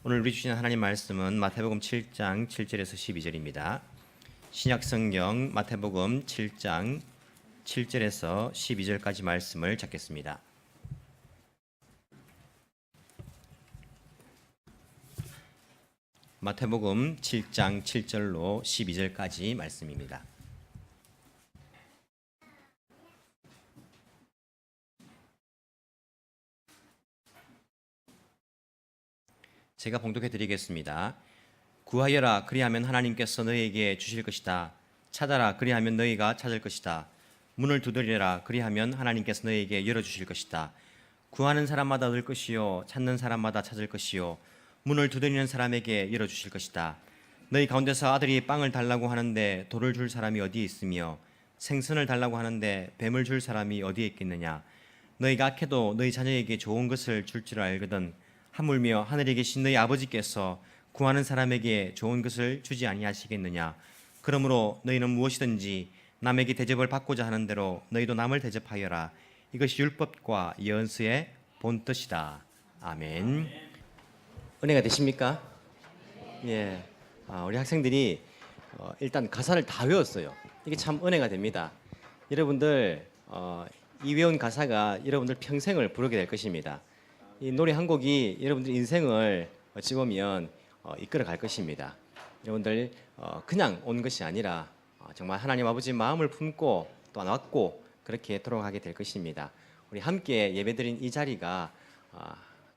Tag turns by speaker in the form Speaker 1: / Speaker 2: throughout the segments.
Speaker 1: 오늘 우리 주신 하나님 말씀은 마태복음 7장 7절에서 12절입니다. 신약성경 마태복음 7장 7절에서 12절까지 말씀을 찾겠습니다. 마태복음 7장 7절로 12절까지 말씀입니다. 제가 봉독해 드리겠습니다. 구하여라, 그리하면 하나님께서 너희에게 주실 것이다. 찾아라, 그리하면 너희가 찾을 것이다. 문을 두드리라, 그리하면 하나님께서 너희에게 열어주실 것이다. 구하는 사람마다 얻을 것이요, 찾는 사람마다 찾을 것이요, 문을 두드리는 사람에게 열어주실 것이다. 너희 가운데서 아들이 빵을 달라고 하는데 돌을 줄 사람이 어디에 있으며 생선을 달라고 하는데 뱀을 줄 사람이 어디에 있겠느냐. 너희가 악해도 너희 자녀에게 좋은 것을 줄 줄 알거든 하물며 하늘에 계신 너희 아버지께서 구하는 사람에게 좋은 것을 주지 아니하시겠느냐. 그러므로 너희는 무엇이든지 남에게 대접을 받고자 하는 대로 너희도 남을 대접하여라. 이것이 율법과 예언서의 본뜻이다. 아멘. 은혜가 되십니까? 예. 우리 학생들이 일단 가사를 다 외웠어요. 이게 참 은혜가 됩니다. 여러분들 이 외운 가사가 여러분들 평생을 부르게 될 것입니다. 이 노래 한 곡이 여러분들 인생을 어찌 보면 이끌어 갈 것입니다. 여러분들 그냥 온 것이 아니라 정말 하나님 아버지 마음을 품고 또 왔고 그렇게 돌아가게 될 것입니다. 우리 함께 예배드린 이 자리가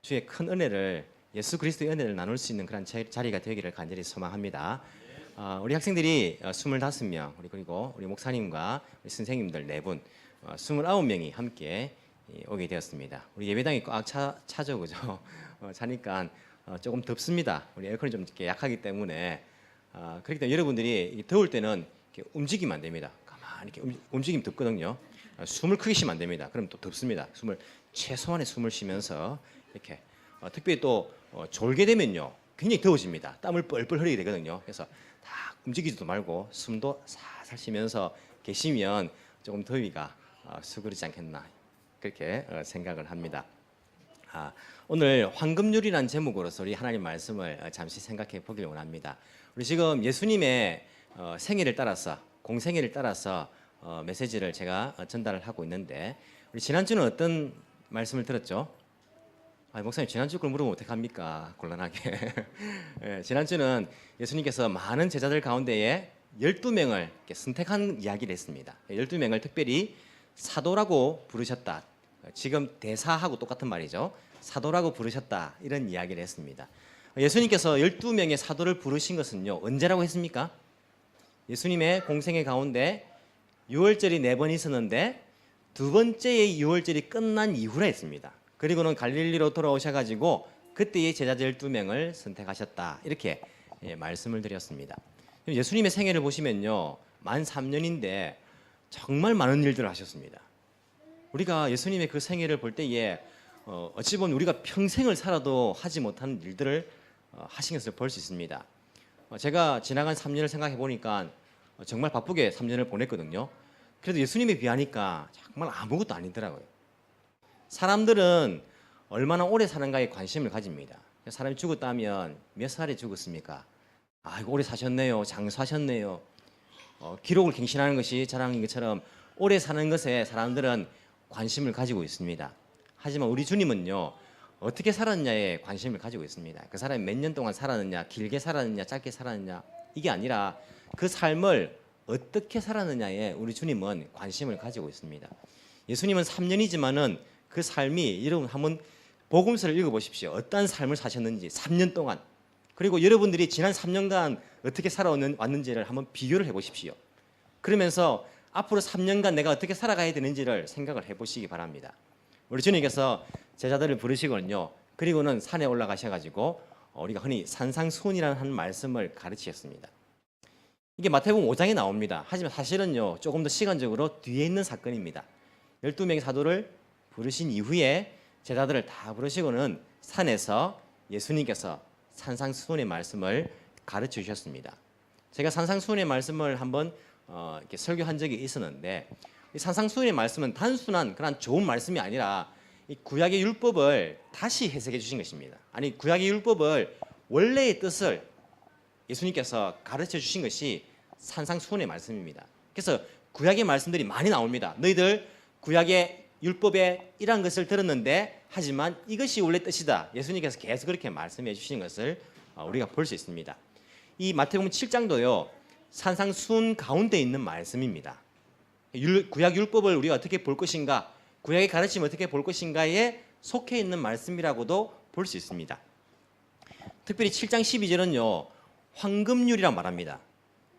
Speaker 1: 주의 큰 은혜를, 예수 그리스도의 은혜를 나눌 수 있는 그런 자리가 되기를 간절히 소망합니다. 우리 학생들이 25명, 그리고 우리 목사님과 우리 선생님들 4분, 29명이 함께 오게 되었습니다. 우리 예배당이 꽉 차죠, 그죠? 차니까 조금 덥습니다. 우리 에어컨이 좀 이렇게 약하기 때문에 그렇기 때문에 여러분들이 더울 때는 이렇게 움직이면 안 됩니다. 가만히 이렇게 움직이면 덥거든요. 숨을 크게 쉬면 안 됩니다. 그럼 또 덥습니다. 최소한의 숨을 쉬면서 이렇게 특별히 또 졸게 되면요 굉장히 더워집니다. 땀을 뻘뻘 흘리게 되거든요. 그래서 다 움직이지도 말고 숨도 살살 쉬면서 계시면 조금 더위가 수그리지 않겠나, 그렇게 생각을 합니다. 오늘 황금률이라는 제목으로서 우리 하나님 말씀을 잠시 생각해 보길 원합니다. 우리 지금 예수님의 생일을 따라서, 공생일을 따라서 메시지를 제가 전달을 하고 있는데, 우리 지난주는 어떤 말씀을 들었죠? 목사님 지난주 걸 물으면 어떡합니까? 곤란하게. 지난주는 예수님께서 많은 제자들 가운데에 12명을 선택한 이야기를 했습니다. 12명을 특별히 사도라고 부르셨다. 지금 대사하고 똑같은 말이죠. 사도라고 부르셨다, 이런 이야기를 했습니다. 예수님께서 12명의 사도를 부르신 것은요 언제라고 했습니까? 예수님의 공생애 가운데 유월절이 4번 있었는데 두 번째의 유월절이 끝난 이후라 했습니다. 그리고는 갈릴리로 돌아오셔가지고 그때의 제자 12명을 선택하셨다, 이렇게 말씀을 드렸습니다. 예수님의 생애를 보시면요 만 3년인데 정말 많은 일들을 하셨습니다. 우리가 예수님의 그 생애를 볼 때에 어찌 보면 우리가 평생을 살아도 하지 못하는 일들을 하신 것을 볼 수 있습니다. 제가 지나간 3년을 생각해 보니까 정말 바쁘게 3년을 보냈거든요. 그래도 예수님에 비하니까 정말 아무것도 아니더라고요. 사람들은 얼마나 오래 사는가에 관심을 가집니다. 사람이 죽었다면 몇 살에 죽었습니까? 아이고 오래 사셨네요, 장수하셨네요. 기록을 갱신하는 것이 자랑인 것처럼 오래 사는 것에 사람들은 관심을 가지고 있습니다. 하지만 우리 주님은요 어떻게 살았느냐에 관심을 가지고 있습니다. 그 사람이 몇 년 동안 살았느냐, 길게 살았느냐, 짧게 살았느냐, 이게 아니라 그 삶을 어떻게 살았느냐에 우리 주님은 관심을 가지고 있습니다. 예수님은 3년이지만은 그 삶이, 여러분 한번 복음서를 읽어보십시오. 어떤 삶을 사셨는지 3년 동안, 그리고 여러분들이 지난 3년간 어떻게 살아왔는지를 한번 비교를 해보십시오. 그러면서 앞으로 3년간 내가 어떻게 살아가야 되는지를 생각을 해보시기 바랍니다. 우리 주님께서 제자들을 부르시거든요. 그리고는 산에 올라가셔가지고 우리가 흔히 산상수훈이라는 한 말씀을 가르치셨습니다. 이게 마태복음 5장에 나옵니다. 하지만 사실은요 조금 더 시간적으로 뒤에 있는 사건입니다. 12명의 사도를 부르신 이후에 제자들을 다 부르시고는 산에서 예수님께서 산상수훈의 말씀을 가르쳐 주셨습니다. 제가 산상수훈의 말씀을 한번 이렇게 설교한 적이 있었는데, 이 산상수훈의 말씀은 단순한 그런 좋은 말씀이 아니라 이 구약의 율법을 다시 해석해 주신 것입니다. 아니 구약의 율법을 원래의 뜻을 예수님께서 가르쳐 주신 것이 산상수훈의 말씀입니다. 그래서 구약의 말씀들이 많이 나옵니다. 너희들 구약의 율법에 이러한 것을 들었는데 하지만 이것이 원래 뜻이다. 예수님께서 계속 그렇게 말씀해 주시는 것을 우리가 볼 수 있습니다. 이 마태복음 7장도요. 산상수훈 가운데 있는 말씀입니다. 구약 율법을 우리가 어떻게 볼 것인가, 구약의 가르침을 어떻게 볼 것인가에 속해 있는 말씀이라고도 볼 수 있습니다. 특별히 7장 12절은요. 황금률이라고 말합니다.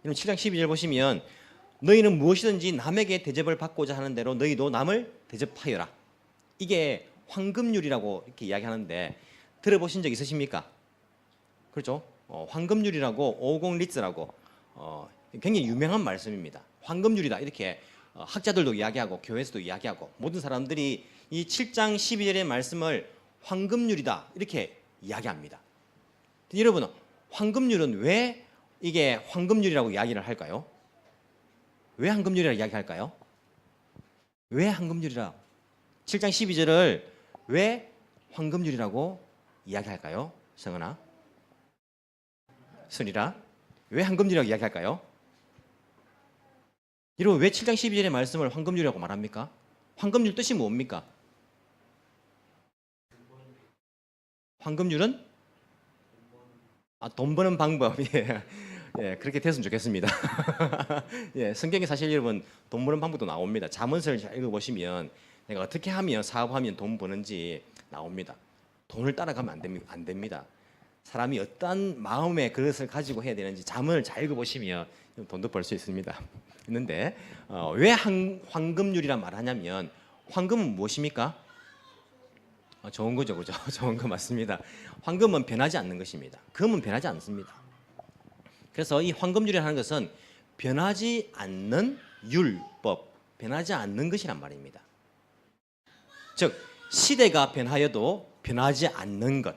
Speaker 1: 7장 12절 보시면 너희는 무엇이든지 남에게 대접을 받고자 하는 대로 너희도 남을 대접하여라. 이게 황금률이라고 이렇게 이야기하는데 들어보신 적 있으십니까? 그렇죠? 황금률이라고 550 리츠라고 굉장히 유명한 말씀입니다. 황금률이다 이렇게 학자들도 이야기하고 교회에서도 이야기하고 모든 사람들이 이 7장 12절의 말씀을 황금률이다 이렇게 이야기합니다. 여러분, 황금률은 왜 이게 황금률이라고 이야기를 할까요? 왜 황금률이라고 이야기할까요? 왜 황금률이라? 7장 12절을 왜 황금률이라고 이야기할까요? 성은아, 순이라, 왜 황금률이라고 이야기할까요? 여러분, 왜 7장 12절의 말씀을 황금률이라고 말합니까? 황금률 뜻이 뭡니까? 황금률은 돈 버는 방법. 예, 그렇게 됐으면 좋겠습니다. 예, 성경에 사실 여러분 돈 버는 방법도 나옵니다. 잠언서를 잘 읽어보시면 내가 어떻게 하면 사업하면 돈 버는지 나옵니다. 돈을 따라가면 안 됩니다. 사람이 어떤 마음의 그릇을 가지고 해야 되는지 잠언을 잘 읽어보시면 돈도 벌 수 있습니다. 있는데 왜 황금률이란 말을 하냐면 황금은 무엇입니까? 좋은 거죠, 그죠? 좋은 거 맞습니다. 황금은 변하지 않는 것입니다. 금은 변하지 않습니다. 그래서 이 황금률이라는 것은 변하지 않는 율법, 변하지 않는 것이란 말입니다. 즉 시대가 변하여도 변하지 않는 것,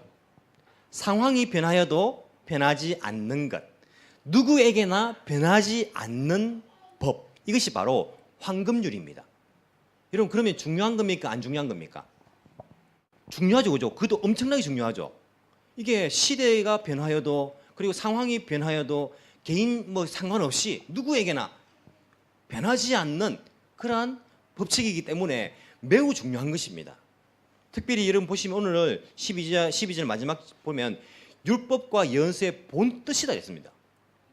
Speaker 1: 상황이 변하여도 변하지 않는 것, 누구에게나 변하지 않는 법, 이것이 바로 황금률입니다. 여러분, 그러면 중요한 겁니까? 안 중요한 겁니까? 중요하죠, 그죠? 그것도 엄청나게 중요하죠. 이게 시대가 변하여도 그리고 상황이 변하여도 개인 상관없이 누구에게나 변하지 않는 그러한 법칙이기 때문에 매우 중요한 것입니다. 특별히 여러분 보시면 오늘 12절 마지막 보면 율법과 예언서의 본 뜻이다 했습니다.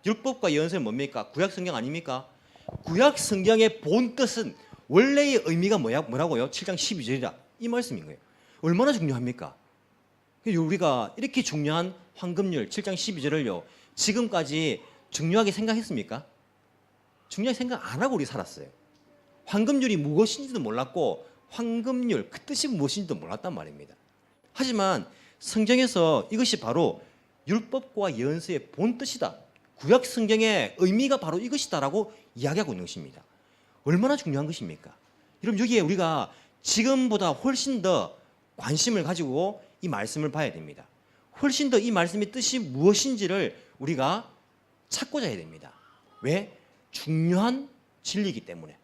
Speaker 1: 율법과 예언서는 뭡니까? 구약 성경 아닙니까? 구약 성경의 본 뜻은 원래의 의미가 뭐라고요? 7장 12절이라 이 말씀인 거예요. 얼마나 중요합니까? 우리가 이렇게 중요한 황금률 7장 12절을요 지금까지 중요하게 생각했습니까? 중요하게 생각 안 하고 우리 살았어요. 황금률이 무엇인지도 몰랐고 황금률 그 뜻이 무엇인지도 몰랐단 말입니다. 하지만 성경에서 이것이 바로 율법과 예언서의 본 뜻이다, 구약 성경의 의미가 바로 이것이다라고 이야기하고 있는 것입니다. 얼마나 중요한 것입니까? 여러분, 여기에 우리가 지금보다 훨씬 더 관심을 가지고 이 말씀을 봐야 됩니다. 훨씬 더 이 말씀의 뜻이 무엇인지를 우리가 찾고자 해야 됩니다. 왜? 중요한 진리이기 때문에,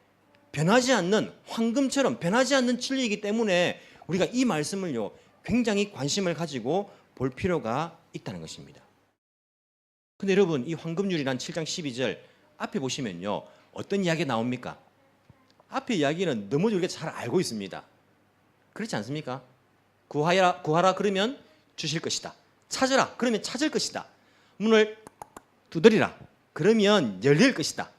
Speaker 1: 변하지 않는 황금처럼 변하지 않는 진리이기 때문에 우리가 이 말씀을요 굉장히 관심을 가지고 볼 필요가 있다는 것입니다. 근데 여러분, 이 황금률이란 7장 12절 앞에 보시면요 어떤 이야기가 나옵니까? 앞에 이야기는 너무 우리가 잘 알고 있습니다. 그렇지 않습니까? 구하라 그러면 주실 것이다. 찾으라 그러면 찾을 것이다. 문을 두드리라 그러면 열릴 것이다.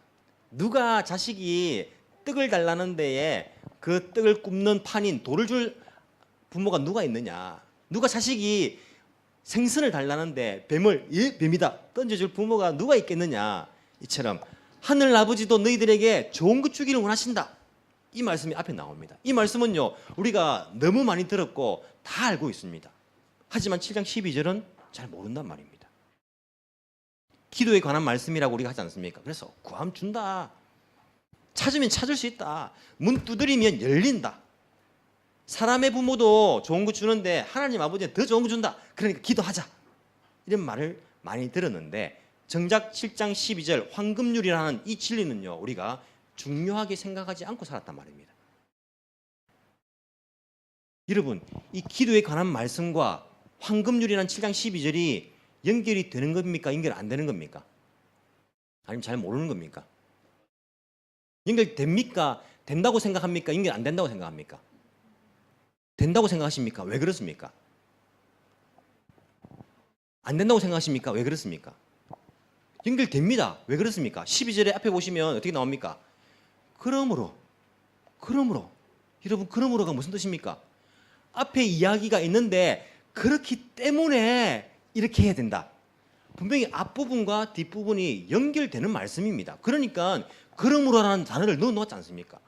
Speaker 1: 누가 자식이 떡을 달라는 데에 그 떡을 굽는 판인 돌을 줄 부모가 누가 있느냐? 누가 자식이 생선을 달라는데 뱀이다 던져줄 부모가 누가 있겠느냐? 이처럼 하늘 아버지도 너희들에게 좋은 것 주기를 원하신다. 이 말씀이 앞에 나옵니다. 이 말씀은요 우리가 너무 많이 들었고 다 알고 있습니다. 하지만 7장 12절은 잘 모른단 말입니다. 기도에 관한 말씀이라고 우리가 하지 않습니까? 그래서 구하면 준다, 찾으면 찾을 수 있다, 문 두드리면 열린다, 사람의 부모도 좋은 거 주는데 하나님 아버지는 더 좋은 거 준다, 그러니까 기도하자, 이런 말을 많이 들었는데 정작 7장 12절 황금률이라는 이 진리는요 우리가 중요하게 생각하지 않고 살았단 말입니다. 여러분, 이 기도에 관한 말씀과 황금률이라는 7장 12절이 연결이 되는 겁니까? 연결 안 되는 겁니까? 아니면 잘 모르는 겁니까? 연결됩니까? 된다고 생각합니까? 연결 안 된다고 생각합니까? 된다고 생각하십니까? 왜 그렇습니까? 안 된다고 생각하십니까? 왜 그렇습니까? 연결됩니다. 왜 그렇습니까? 12절에 앞에 보시면 어떻게 나옵니까? 그러므로 여러분, 그러므로가 무슨 뜻입니까? 앞에 이야기가 있는데 그렇기 때문에 이렇게 해야 된다. 분명히 앞부분과 뒷부분이 연결되는 말씀입니다. 그러니까 그러므로라는 단어를 넣어놓았지 않습니까?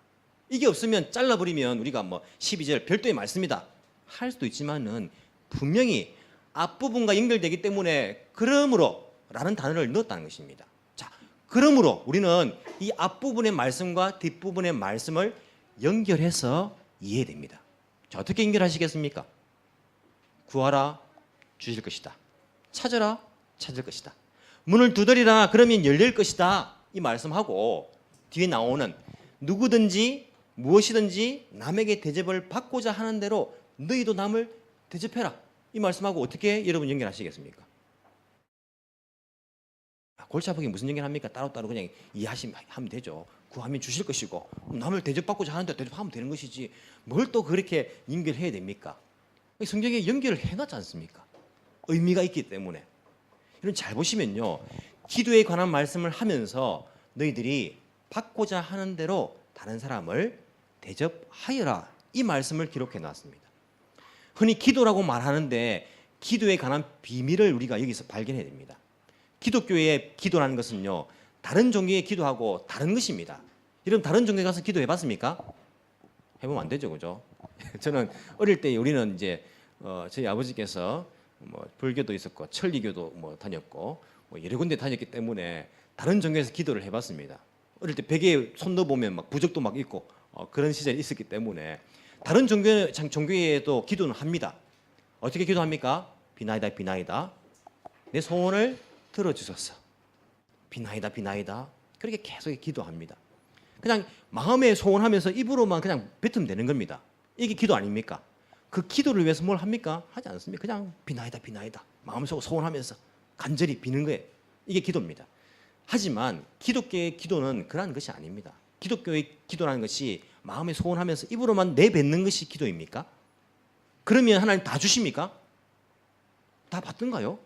Speaker 1: 이게 없으면 잘라버리면 우리가 뭐 12절 별도의 말씀이다 할 수도 있지만은 분명히 앞부분과 연결되기 때문에 그러므로라는 단어를 넣었다는 것입니다. 자, 그러므로 우리는 이 앞부분의 말씀과 뒷부분의 말씀을 연결해서 이해됩니다. 자, 어떻게 연결하시겠습니까? 구하라, 주실 것이다. 찾으라, 찾을 것이다. 문을 두드리라, 그러면 열릴 것이다. 이 말씀하고 뒤에 나오는 누구든지 무엇이든지 남에게 대접을 받고자 하는 대로 너희도 남을 대접해라. 이 말씀하고 어떻게 여러분 연결하시겠습니까? 골치 아프게 무슨 연결합니까? 따로따로 그냥 이해하시면 되죠. 구하면 주실 것이고 남을 대접받고자 하는데 대접하면 되는 것이지 뭘 또 그렇게 연결해야 됩니까? 성경에 연결을 해놨지 않습니까? 의미가 있기 때문에. 이런 잘 보시면요. 기도에 관한 말씀을 하면서 너희들이 받고자 하는 대로 다른 사람을 대접하여라. 이 말씀을 기록해 놨습니다. 흔히 기도라고 말하는데 기도에 관한 비밀을 우리가 여기서 발견해야 됩니다. 기독교의 기도라는 것은요. 다른 종교의 기도하고 다른 것입니다. 여러분 다른 종교에 가서 기도해 봤습니까? 해보면 안 되죠. 그죠? 저는 어릴 때 우리는 이제 저희 아버지께서 뭐 불교도 있었고 천리교도 뭐 다녔고 뭐 여러 군데 다녔기 때문에 다른 종교에서 기도를 해봤습니다. 어릴 때 베개에 손 넣어보면 막 부적도 막 있고 그런 시절이 있었기 때문에 다른 종교에도 기도는 합니다. 어떻게 기도합니까? 비나이다 비나이다 내 소원을 들어주소서. 비나이다 비나이다 그렇게 계속 기도합니다. 그냥 마음에 소원하면서 입으로만 그냥 뱉으면 되는 겁니다. 이게 기도 아닙니까? 그 기도를 위해서 뭘 합니까? 하지 않습니다. 그냥 비나이다 비나이다 마음속으로 소원하면서 간절히 비는 거예요. 이게 기도입니다. 하지만 기독교의 기도는 그러한 것이 아닙니다. 기독교의 기도라는 것이 마음에 소원하면서 입으로만 내뱉는 것이 기도입니까? 그러면 하나님 다 주십니까? 다 받던가요?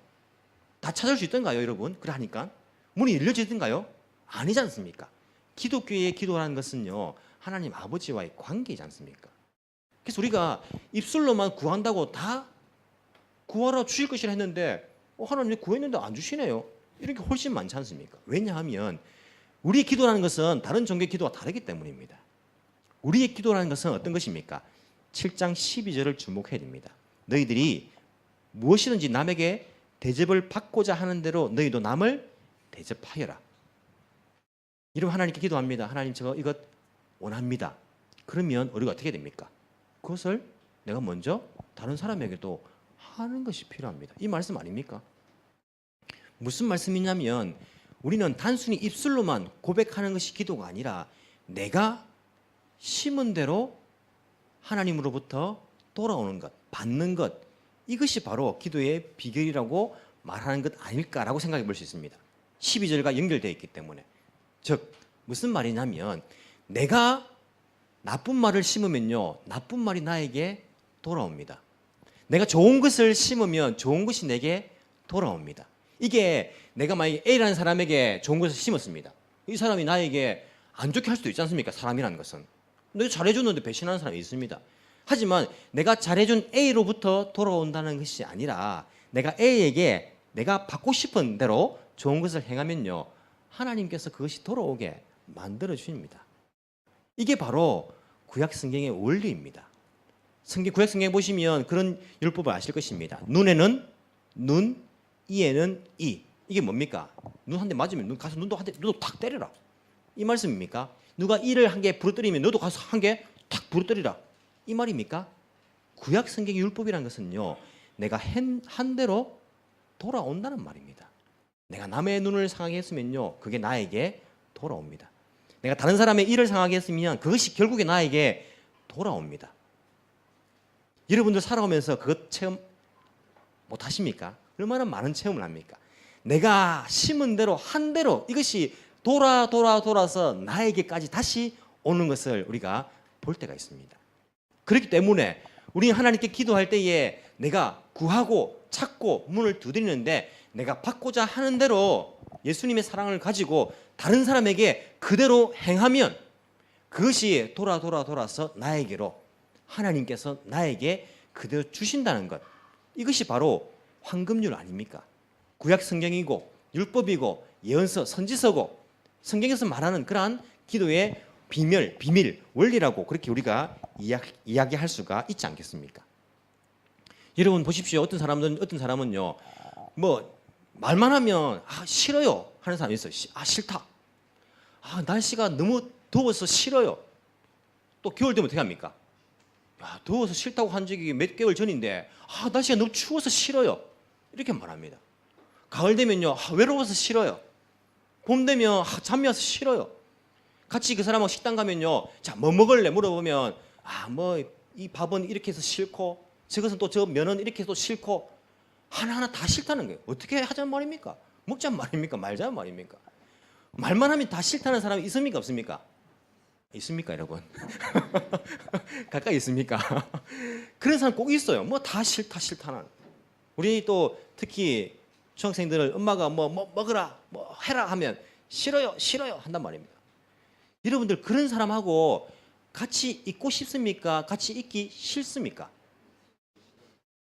Speaker 1: 다 찾을 수 있던가요, 여러분? 그러니까 문이 열려지던가요? 아니지 않습니까? 기독교의 기도라는 것은요, 하나님 아버지와의 관계이지 않습니까? 그래서 우리가 입술로만 구한다고 다 구하라 주실 것이라 했는데 하나님 구했는데 안 주시네요. 이렇게 훨씬 많지 않습니까? 왜냐하면 우리의 기도라는 것은 다른 종교의 기도와 다르기 때문입니다. 우리의 기도라는 것은 어떤 것입니까? 7장 12절을 주목해야 됩니다. 너희들이 무엇이든지 남에게 대접을 받고자 하는 대로 너희도 남을 대접하여라. 이러면 하나님께 기도합니다. 하나님 저 이것 원합니다. 그러면 우리가 어떻게 됩니까? 그것을 내가 먼저 다른 사람에게도 하는 것이 필요합니다. 이 말씀 아닙니까? 무슨 말씀이냐면 우리는 단순히 입술로만 고백하는 것이 기도가 아니라 내가 심은 대로 하나님으로부터 돌아오는 것, 받는 것, 이것이 바로 기도의 비결이라고 말하는 것 아닐까라고 생각해 볼 수 있습니다. 12절과 연결되어 있기 때문에. 즉 무슨 말이냐면 내가 나쁜 말을 심으면요, 나쁜 말이 나에게 돌아옵니다. 내가 좋은 것을 심으면 좋은 것이 내게 돌아옵니다. 이게 내가 만약에 A라는 사람에게 좋은 것을 심었습니다. 이 사람이 나에게 안 좋게 할 수도 있지 않습니까? 사람이라는 것은. 내가 잘해줬는데 배신하는 사람이 있습니다. 하지만 내가 잘해준 A로부터 돌아온다는 것이 아니라 내가 A에게 내가 받고 싶은 대로 좋은 것을 행하면요, 하나님께서 그것이 돌아오게 만들어 주십니다. 이게 바로 구약 성경의 원리입니다. 구약 성경 보시면 그런 율법을 아실 것입니다. 눈에는 눈, 이에는 이. 이게 뭡니까? 눈 한 대 맞으면 눈 가서 눈도 탁 때려라. 이 말씀입니까? 누가 이를 한 개 부러뜨리면 너도 가서 한 개 탁 부러뜨리라. 이 말입니까? 구약 성경의 율법이라는 것은요, 내가 한 대로 돌아온다는 말입니다. 내가 남의 눈을 상하게 했으면요, 그게 나에게 돌아옵니다. 내가 다른 사람의 일을 상하게 했으면 그것이 결국에 나에게 돌아옵니다. 여러분들 살아오면서 그것 체험 못 하십니까? 얼마나 많은 체험을 합니까? 내가 심은 대로 한 대로 이것이 돌아서 나에게까지 다시 오는 것을 우리가 볼 때가 있습니다. 그렇기 때문에 우리 하나님께 기도할 때에 내가 구하고 찾고 문을 두드리는데 내가 받고자 하는 대로 예수님의 사랑을 가지고 다른 사람에게 그대로 행하면 그것이 돌아서 나에게로 하나님께서 나에게 그대로 주신다는 것, 이것이 바로 황금률 아닙니까? 구약 성경이고 율법이고 예언서 선지서고 성경에서 말하는 그러한 기도의 비밀 원리라고 그렇게 우리가 이야기할 수가 있지 않겠습니까? 여러분 보십시오. 어떤 사람은요 뭐 말만 하면 싫어요 하는 사람이 있어요. 싫다. 날씨가 너무 더워서 싫어요. 또 겨울 되면 어떻게 합니까? 더워서 싫다고 한 적이 몇 개월 전인데 날씨가 너무 추워서 싫어요. 이렇게 말합니다. 가을 되면요 외로워서 싫어요. 봄 되면 잠이 와서 싫어요. 같이 그 사람하고 식당 가면요 자, 뭐 먹을래 물어보면 뭐 이 밥은 이렇게 해서 싫고 저것은 또 저 면은 이렇게 해서 싫고 하나하나 다 싫다는 거예요. 어떻게 하자는 말입니까? 먹자는 말입니까? 말자는 말입니까? 말만 하면 다 싫다는 사람이 있습니까? 없습니까? 있습니까 여러분? 가까이 있습니까? 그런 사람 꼭 있어요. 뭐 다 싫다는. 우리 또 특히 중학생들을 엄마가 뭐 먹으라 뭐 해라 하면 싫어요 한단 말입니다. 여러분들 그런 사람하고 같이 있고 싶습니까? 같이 있기 싫습니까?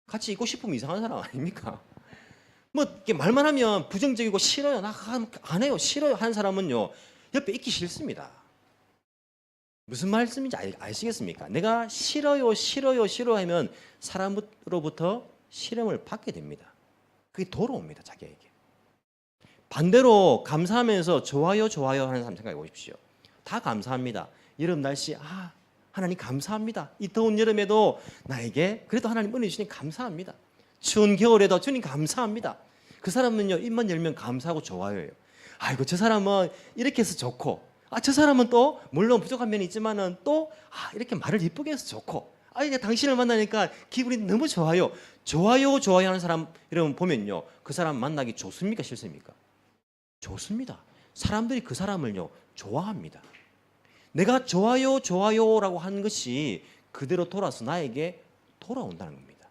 Speaker 1: 같이 있고 싶으면 이상한 사람 아닙니까? 뭐 이렇게 말만 하면 부정적이고 싫어요 나 안 해요 싫어요 하는 사람은요 옆에 있기 싫습니다. 무슨 말씀인지 아시겠습니까? 내가 싫어요 하면 사람으로부터 실험을 받게 됩니다. 그게 돌아옵니다 자기에게. 반대로 감사하면서 좋아요 하는 사람 생각해 보십시오. 다 감사합니다. 여름 날씨 하나님 감사합니다. 이 더운 여름에도 나에게 그래도 하나님 은혜 주시니 감사합니다. 추운 겨울에도 주님 감사합니다. 그 사람은요 입만 열면 감사하고 좋아요예요. 아이고 저 사람은 이렇게 해서 좋고 저 사람은 또 물론 부족한 면이 있지만은 또 이렇게 말을 이쁘게 해서 좋고 이제 당신을 만나니까 기분이 너무 좋아요 하는 사람 여러분 보면요 그 사람 만나기 좋습니까 싫습니까? 좋습니다. 사람들이 그 사람을요 좋아합니다. 내가 좋아요라고 하는 것이 그대로 돌아서 나에게 돌아온다는 겁니다.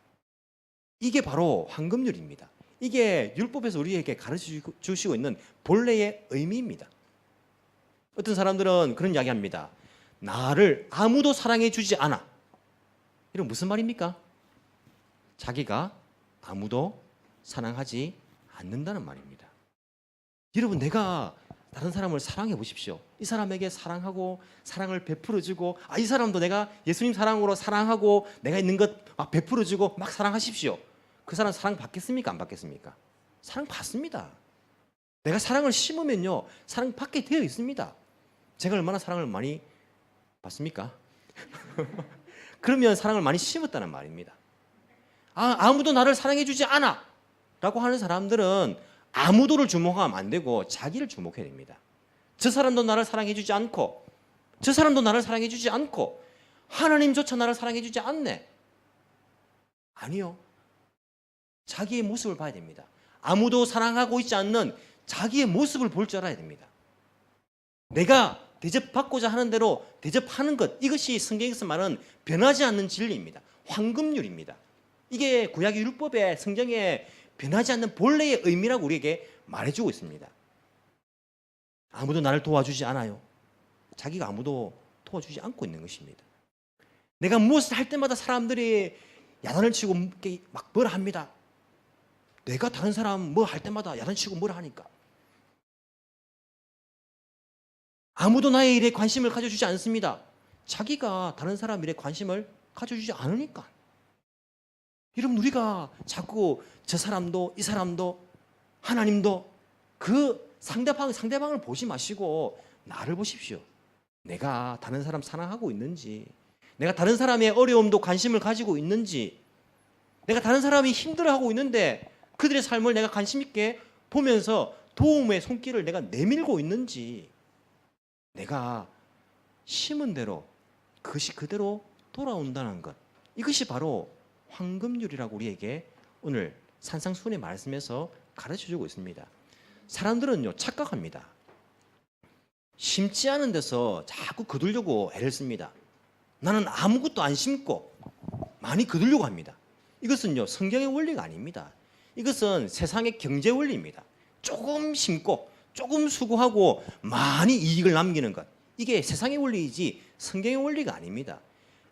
Speaker 1: 이게 바로 황금률입니다. 이게 율법에서 우리에게 가르쳐 주시고 있는 본래의 의미입니다. 어떤 사람들은 그런 이야기 합니다. 나를 아무도 사랑해 주지 않아. 이건 무슨 말입니까? 자기가 아무도 사랑하지 않는다는 말입니다. 여러분 내가 다른 사람을 사랑해 보십시오. 이 사람에게 사랑하고 사랑을 베풀어주고 이 사람도 내가 예수님 사랑으로 사랑하고 내가 있는 것 막 베풀어주고 막 사랑하십시오. 그 사람 사랑 받겠습니까? 안 받겠습니까? 사랑 받습니다. 내가 사랑을 심으면요 사랑 받게 되어 있습니다. 제가 얼마나 사랑을 많이 받습니까? 그러면 사랑을 많이 심었다는 말입니다. 아무도 나를 사랑해 주지 않아 라고 하는 사람들은 아무도를 주목하면 안 되고 자기를 주목해야 됩니다. 저 사람도 나를 사랑해 주지 않고 저 사람도 나를 사랑해 주지 않고 하나님조차 나를 사랑해 주지 않네. 아니요. 자기의 모습을 봐야 됩니다. 아무도 사랑하고 있지 않는 자기의 모습을 볼 줄 알아야 됩니다. 내가 대접받고자 하는 대로 대접하는 것, 이것이 성경에서 말하는 변하지 않는 진리입니다. 황금률입니다. 이게 구약의 율법에 성경에 변하지 않는 본래의 의미라고 우리에게 말해주고 있습니다. 아무도 나를 도와주지 않아요. 자기가 아무도 도와주지 않고 있는 것입니다. 내가 무엇을 할 때마다 사람들이 야단을 치고 막 뭐라 합니다. 내가 다른 사람 뭐 할 때마다 야단치고 뭐라 하니까. 아무도 나의 일에 관심을 가져주지 않습니다. 자기가 다른 사람 일에 관심을 가져주지 않으니까. 여러분 우리가 자꾸 저 사람도 이 사람도 하나님도 그 상대방을 보지 마시고 나를 보십시오. 내가 다른 사람 사랑하고 있는지, 내가 다른 사람의 어려움도 관심을 가지고 있는지, 내가 다른 사람이 힘들어하고 있는데 그들의 삶을 내가 관심 있게 보면서 도움의 손길을 내가 내밀고 있는지, 내가 심은 대로 그것이 그대로 돌아온다는 것, 이것이 바로 황금률이라고 우리에게 오늘 산상수훈의 말씀에서 가르쳐주고 있습니다. 사람들은요 착각합니다. 심지 않은 데서 자꾸 거두려고 애를 씁니다. 나는 아무것도 안 심고 많이 거두려고 합니다. 이것은요 성경의 원리가 아닙니다. 이것은 세상의 경제 원리입니다. 조금 심고 조금 수고하고 많이 이익을 남기는 것, 이게 세상의 원리이지 성경의 원리가 아닙니다.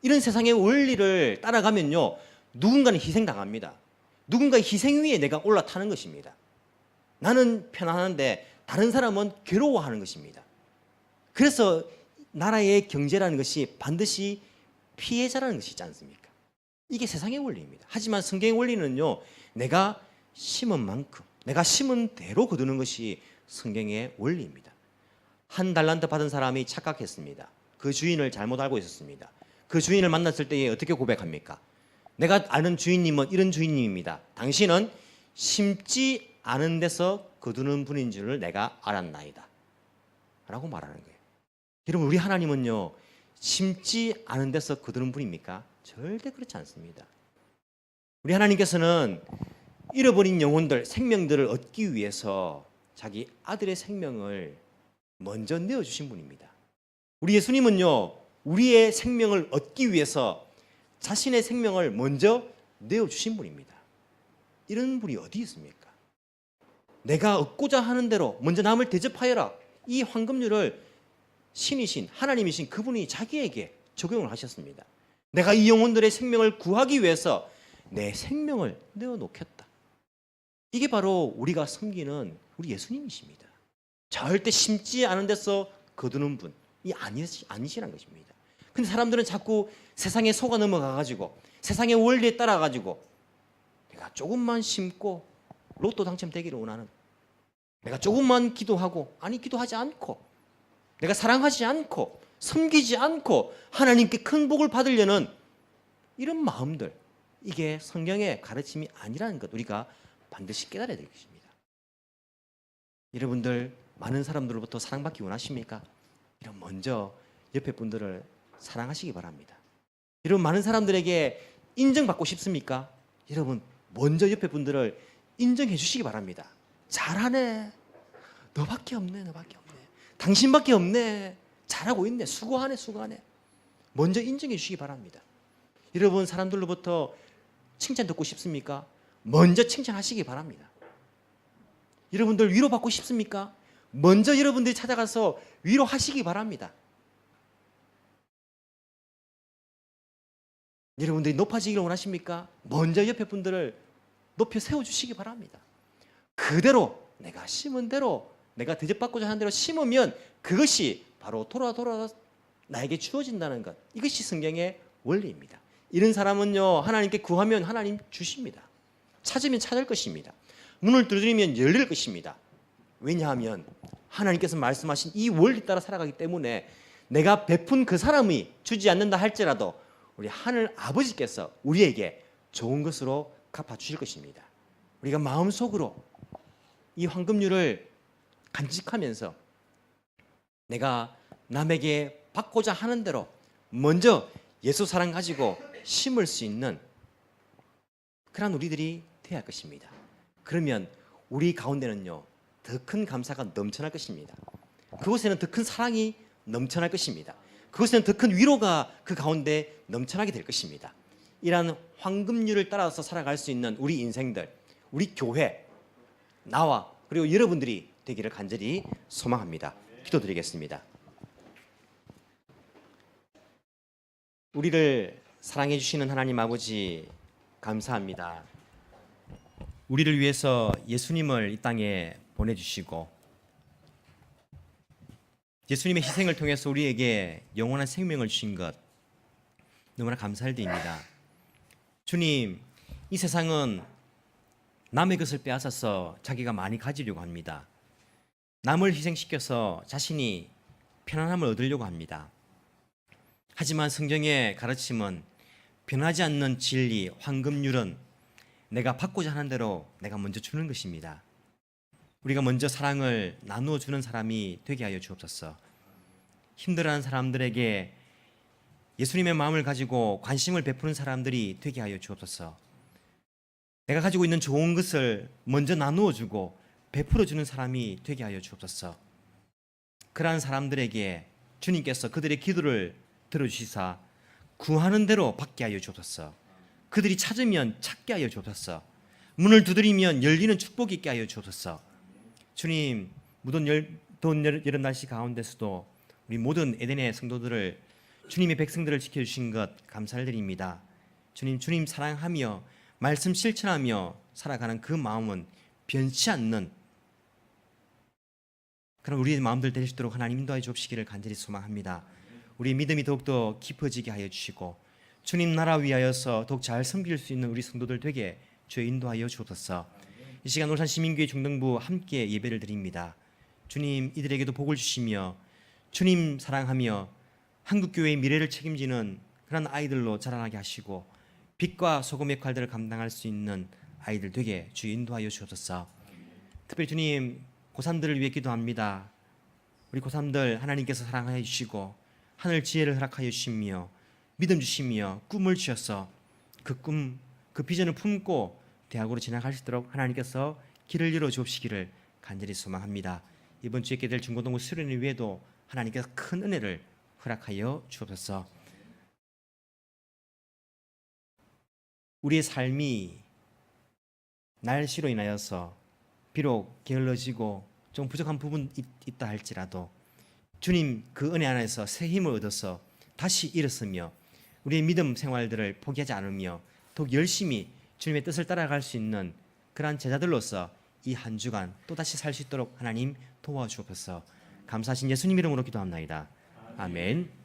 Speaker 1: 이런 세상의 원리를 따라가면요 누군가는 희생당합니다. 누군가의 희생 위에 내가 올라타는 것입니다. 나는 편안한데 다른 사람은 괴로워하는 것입니다. 그래서 나라의 경제라는 것이 반드시 피해자라는 것이 있지 않습니까? 이게 세상의 원리입니다. 하지만 성경의 원리는요 내가 심은 만큼 내가 심은 대로 거두는 것이 성경의 원리입니다. 한 달란트 받은 사람이 착각했습니다. 그 주인을 잘못 알고 있었습니다. 그 주인을 만났을 때에 어떻게 고백합니까? 내가 아는 주인님은 이런 주인님입니다. 당신은 심지 않은 데서 거두는 분인 줄을 내가 알았나이다 라고 말하는 거예요. 여러분, 우리 하나님은요 심지 않은 데서 거두는 분입니까? 절대 그렇지 않습니다. 우리 하나님께서는 잃어버린 영혼들, 생명들을 얻기 위해서 자기 아들의 생명을 먼저 내어주신 분입니다. 우리 예수님은요 우리의 생명을 얻기 위해서 자신의 생명을 먼저 내어주신 분입니다. 이런 분이 어디 있습니까? 내가 얻고자 하는 대로 먼저 남을 대접하여라, 이 황금률을 신이신 하나님이신 그분이 자기에게 적용을 하셨습니다. 내가 이 영혼들의 생명을 구하기 위해서 내 생명을 내어놓겠다. 이게 바로 우리가 섬기는 우리 예수님이십니다. 절대 심지 않은 데서 거두는 분이 아니시란 것입니다. 근데 사람들은 자꾸 세상에 속아 넘어가가지고 세상의 원리에 따라가지고 내가 조금만 심고 로또 당첨되기를 원하는, 내가 조금만 기도하고 아니 기도하지 않고 내가 사랑하지 않고 섬기지 않고 하나님께 큰 복을 받으려는 이런 마음들, 이게 성경의 가르침이 아니라는 것 우리가 반드시 깨달아야 될 것입니다. 여러분들 많은 사람들로부터 사랑받기 원하십니까? 여러분 먼저 옆에 분들을 사랑하시기 바랍니다. 여러분 많은 사람들에게 인정받고 싶습니까? 여러분 먼저 옆에 분들을 인정해 주시기 바랍니다. 잘하네, 너밖에 없네, 너밖에 없네, 당신밖에 없네, 잘하고 있네, 수고하네, 수고하네. 먼저 인정해 주시기 바랍니다. 여러분 사람들로부터 칭찬 듣고 싶습니까? 먼저 칭찬하시기 바랍니다. 여러분들 위로받고 싶습니까? 먼저 여러분들이 찾아가서 위로하시기 바랍니다. 여러분들이 높아지기를 원하십니까? 먼저 옆에 분들을 높여 세워주시기 바랍니다. 그대로 내가 심은 대로, 내가 대접받고자 하는 대로 심으면 그것이 바로 돌아 나에게 주어진다는 것, 이것이 성경의 원리입니다. 이런 사람은요 하나님께 구하면 하나님 주십니다. 찾으면 찾을 것입니다. 문을 두드리면 열릴 것입니다. 왜냐하면 하나님께서 말씀하신 이 원리 따라 살아가기 때문에 내가 베푼 그 사람이 주지 않는다 할지라도 우리 하늘 아버지께서 우리에게 좋은 것으로 갚아주실 것입니다. 우리가 마음속으로 이 황금률을 간직하면서 내가 남에게 받고자 하는 대로 먼저 예수 사랑 가지고 심을 수 있는 그런 우리들이 되어야 할 것입니다. 그러면 우리 가운데는요 더 큰 감사가 넘쳐날 것입니다. 그곳에는 더 큰 사랑이 넘쳐날 것입니다. 그곳에는 더 큰 위로가 그 가운데 넘쳐나게 될 것입니다. 이러한 황금률을 따라서 살아갈 수 있는 우리 인생들, 우리 교회, 나와 그리고 여러분들이 되기를 간절히 소망합니다. 기도드리겠습니다. 우리를 사랑해 주시는 하나님 아버지 감사합니다. 우리를 위해서 예수님을 이 땅에 보내주시고 예수님의 희생을 통해서 우리에게 영원한 생명을 주신 것 너무나 감사할 때입니다. 주님, 이 세상은 남의 것을 빼앗아서 자기가 많이 가지려고 합니다. 남을 희생시켜서 자신이 편안함을 얻으려고 합니다. 하지만 성경의 가르침은 변하지 않는 진리, 황금률은 내가 받고자 하는 대로 내가 먼저 주는 것입니다. 우리가 먼저 사랑을 나누어 주는 사람이 되게 하여 주옵소서. 힘들어하는 사람들에게 예수님의 마음을 가지고 관심을 베푸는 사람들이 되게 하여 주옵소서. 내가 가지고 있는 좋은 것을 먼저 나누어 주고 베풀어 주는 사람이 되게 하여 주옵소서. 그러한 사람들에게 주님께서 그들의 기도를 들어주시사 구하는 대로 받게 하여 주옵소서. 그들이 찾으면 찾게 하여 주옵소서. 문을 두드리면 열리는 축복이 있게 하여 주옵소서. 주님, 무더운 여름 날씨 가운데서도 우리 모든 에덴의 성도들을, 주님의 백성들을 지켜주신 것 감사를 드립니다. 주님 사랑하며 말씀 실천하며 살아가는 그 마음은 변치 않는 그런 우리의 마음들 될 수 있도록 하나님 인도하여 주옵시기를 간절히 소망합니다. 우리의 믿음이 더욱더 깊어지게 하여 주시고 주님 나라 위하여서 더욱 잘 섬길 수 있는 우리 성도들 되게 주여 인도하여 주옵소서. 이 시간 울산 시민교회 중등부 함께 예배를 드립니다. 주님 이들에게도 복을 주시며 주님 사랑하며 한국교회의 미래를 책임지는 그런 아이들로 자라나게 하시고 빛과 소금 역할들을 감당할 수 있는 아이들 되게 주여 인도하여 주옵소서. 특별히 주님 고3들을 위해 기도합니다. 우리 고3들 하나님께서 사랑하여 주시고 하늘 지혜를 허락하여 주시며 믿음 주시며 꿈을 주셔서 그 꿈, 그 비전을 품고 대학으로 진학할 수 있도록 하나님께서 길을 열어 주옵시기를 간절히 소망합니다. 이번 주에 있게 될 중고등부 수련회 위에도 하나님께서 큰 은혜를 허락하여 주옵소서. 우리의 삶이 날씨로 인하여서 비록 게을러지고 좀 부족한 부분이 있다 할지라도 주님 그 은혜 안에서 새 힘을 얻어서 다시 일어서며 우리의 믿음 생활들을 포기하지 않으며 더욱 열심히 주님의 뜻을 따라갈 수 있는 그러한 제자들로서 이 한 주간 또다시 살 수 있도록 하나님 도와주옵소서. 감사하신 예수님 이름으로 기도합나이다. 아멘.